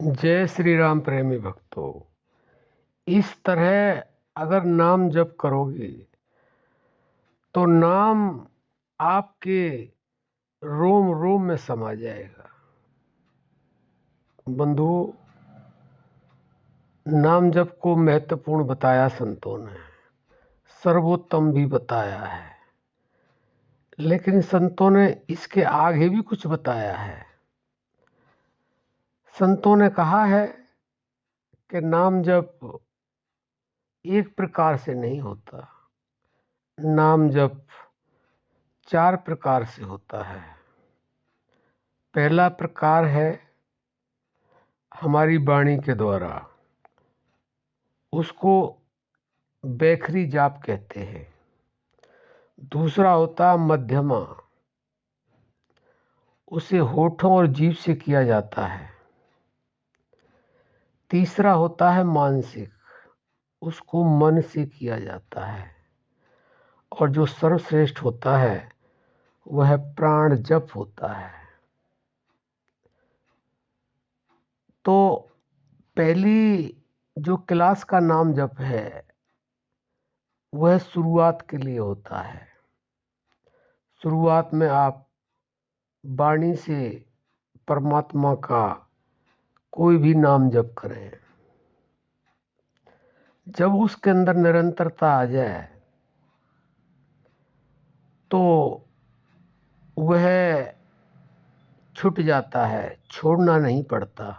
जय श्री राम प्रेमी भक्तों। इस तरह अगर नाम जप करोगे तो नाम आपके रोम रोम में समा जाएगा। बंधुओं, नाम जप को महत्वपूर्ण बताया संतों ने, सर्वोत्तम भी बताया है, लेकिन संतों ने इसके आगे भी कुछ बताया है। संतों ने कहा है कि नाम जप एक प्रकार से नहीं होता, नाम जप 4 प्रकार से होता है। पहला प्रकार है हमारी वाणी के द्वारा, उसको बैखरी जाप कहते हैं। दूसरा होता मध्यमा, उसे होठों और जीभ से किया जाता है। तीसरा होता है मानसिक, उसको मन से किया जाता है। और जो सर्वश्रेष्ठ होता है वह प्राण जप होता है। तो पहली जो क्लास का नाम जप है वह शुरुआत के लिए होता है। शुरुआत में आप वाणी से परमात्मा का कोई भी नाम जप करें। जब उसके अंदर निरंतरता आ जाए तो वह छूट जाता है, छोड़ना नहीं पड़ता।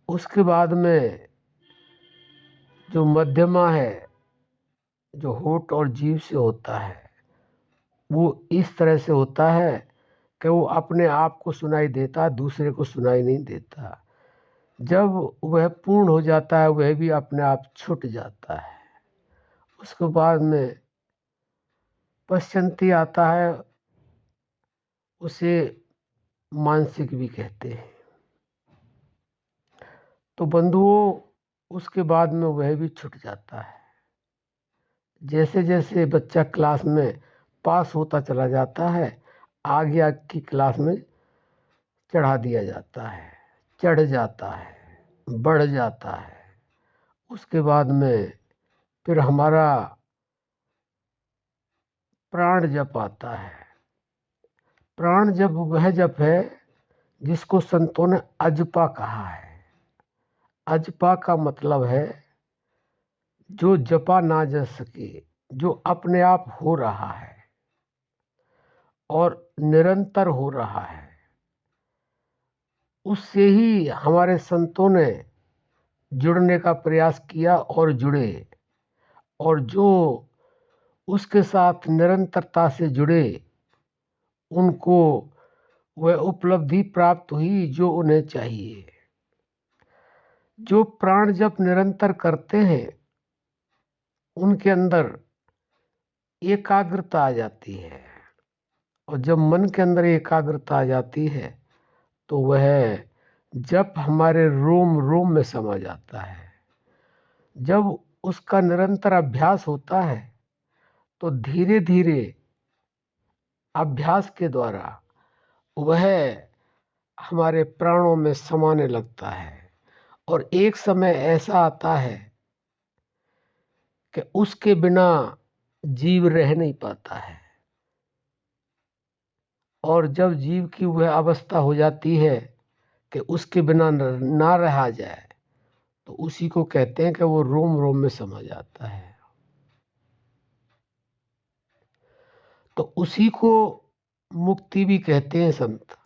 उसके बाद में जो मध्यमा है, जो होठ और जीभ से होता है, वो इस तरह से होता है कि वो अपने आप को सुनाई देता, दूसरे को सुनाई नहीं देता। जब वह पूर्ण हो जाता है वह भी अपने आप छूट जाता है। उसके बाद में पश्चंती आता है, उसे मानसिक भी कहते हैं। तो बंधुओं, उसके बाद में वह भी छूट जाता है। जैसे जैसे बच्चा क्लास में पास होता चला जाता है, आगे आगे की क्लास में चढ़ा दिया जाता है, चढ़ जाता है, बढ़ जाता है। उसके बाद में फिर हमारा प्राण जप आता है। प्राण जप वह जप है जिसको संतों ने अजपा कहा है। अजपा का मतलब है जो जपा ना जा सके, जो अपने आप हो रहा है और निरंतर हो रहा है। उससे ही हमारे संतों ने जुड़ने का प्रयास किया और जुड़े, और जो उसके साथ निरंतरता से जुड़े उनको वह उपलब्धि प्राप्त हुई जो उन्हें चाहिए। जो प्राण जप निरंतर करते हैं उनके अंदर एकाग्रता आ जाती है, और जब मन के अंदर एकाग्रता आ जाती है तो वह जप हमारे रोम रोम में समा जाता है। जब उसका निरंतर अभ्यास होता है तो धीरे धीरे अभ्यास के द्वारा वह हमारे प्राणों में समाने लगता है। और एक समय ऐसा आता है कि उसके बिना जीव रह नहीं पाता है, और जब जीव की वह अवस्था हो जाती है कि उसके बिना ना रहा जाए तो उसी को कहते हैं कि वो रोम रोम में समा जाता है। तो उसी को मुक्ति भी कहते हैं संत।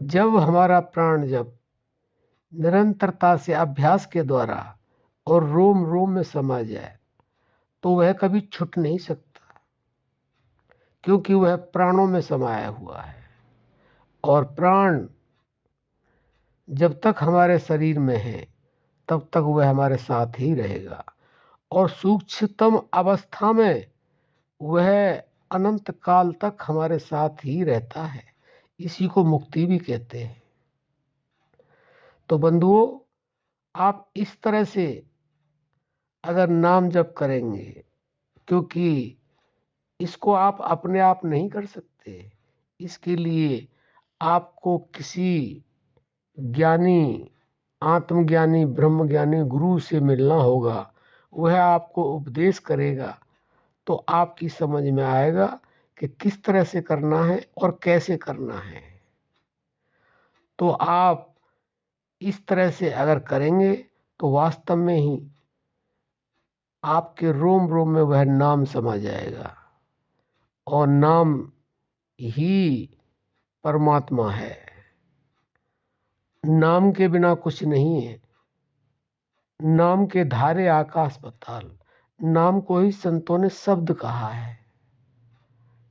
जब हमारा प्राण जब निरंतरता से अभ्यास के द्वारा और रोम रोम में समा जाए तो वह कभी छूट नहीं सकता, क्योंकि वह प्राणों में समाया हुआ है। और प्राण जब तक हमारे शरीर में है तब तक वह हमारे साथ ही रहेगा, और सूक्ष्मतम अवस्था में वह अनंत काल तक हमारे साथ ही रहता है। इसी को मुक्ति भी कहते हैं। तो बंधुओं, आप इस तरह से अगर नाम जप करेंगे, क्योंकि इसको आप अपने आप नहीं कर सकते, इसके लिए आपको किसी ज्ञानी, आत्मज्ञानी, ब्रह्मज्ञानी गुरु से मिलना होगा। वह आपको उपदेश करेगा तो आपकी समझ में आएगा कि किस तरह से करना है और कैसे करना है। तो आप इस तरह से अगर करेंगे तो वास्तव में ही आपके रोम रोम में वह नाम समा जाएगा, और नाम ही परमात्मा है। नाम के बिना कुछ नहीं है। नाम के धारे आकाश पाताल। नाम को ही संतों ने शब्द कहा है,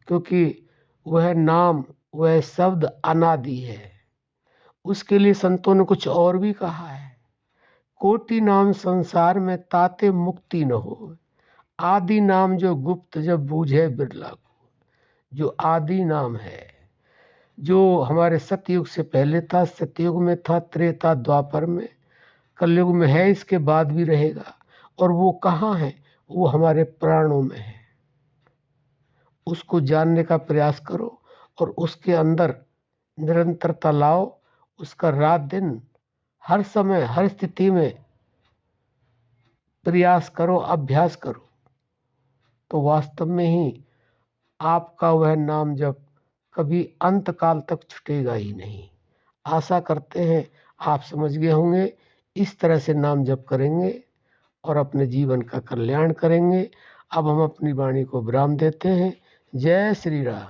क्योंकि वह नाम, वह शब्द अनादि है। उसके लिए संतों ने कुछ और भी कहा है, कोटि नाम संसार में ताते मुक्ति न हो, आदि नाम जो गुप्त जब बूझे बिरला को। जो आदि नाम है, जो हमारे सतयुग से पहले था, सतयुग में था, त्रेता द्वापर में, कलयुग में है, इसके बाद भी रहेगा। और वो कहाँ है? वो हमारे प्राणों में है। उसको जानने का प्रयास करो और उसके अंदर निरंतरता लाओ। उसका रात दिन, हर समय, हर स्थिति में प्रयास करो, अभ्यास करो, तो वास्तव में ही आपका वह नाम जब कभी अंत काल तक छूटेगा ही नहीं। आशा करते हैं आप समझ गए होंगे। इस तरह से नाम जप करेंगे और अपने जीवन का कल्याण करेंगे। अब हम अपनी वाणी को विराम देते हैं। जय श्री राम।